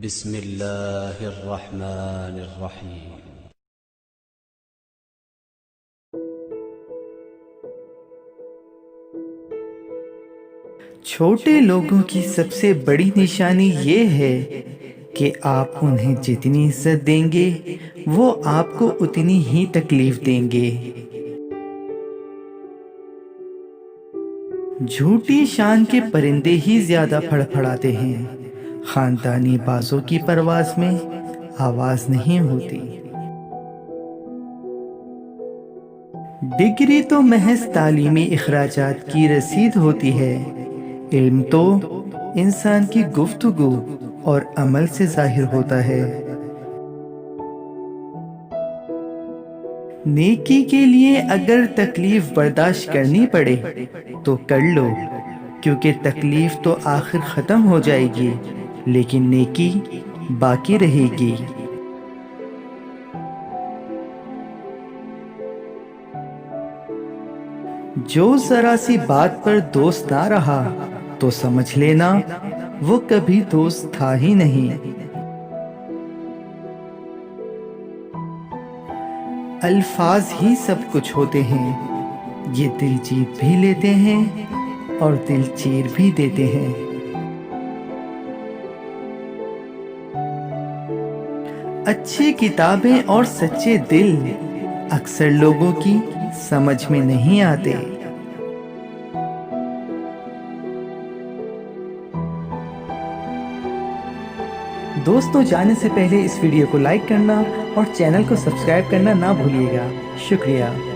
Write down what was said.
بسم اللہ الرحمن الرحیم۔ چھوٹے لوگوں کی سب سے بڑی نشانی یہ ہے کہ آپ انہیں جتنی عزت دیں گے وہ آپ کو اتنی ہی تکلیف دیں گے۔ جھوٹی شان کے پرندے ہی زیادہ پھڑ پھڑاتے ہیں، خاندانی بازوں کی پرواز میں آواز نہیں ہوتی۔ ڈگری تو محض تعلیمی اخراجات کی رسید ہوتی ہے، علم تو انسان کی گفتگو اور عمل سے ظاہر ہوتا ہے۔ نیکی کے لیے اگر تکلیف برداشت کرنی پڑے تو کر لو، کیونکہ تکلیف تو آخر ختم ہو جائے گی لیکن نیکی باقی رہے گی۔ جو ذرا سی بات پر دوست نہ رہا تو سمجھ لینا وہ کبھی دوست تھا ہی نہیں۔ الفاظ ہی سب کچھ ہوتے ہیں، یہ دل جیت بھی لیتے ہیں اور دل چیر بھی دیتے ہیں۔ اچھی کتابیں اور سچے دل اکثر لوگوں کی سمجھ میں نہیں آتے۔ دوستو، جانے سے پہلے اس ویڈیو کو لائک کرنا اور چینل کو سبسکرائب کرنا نہ بھولیے گا۔ شکریہ۔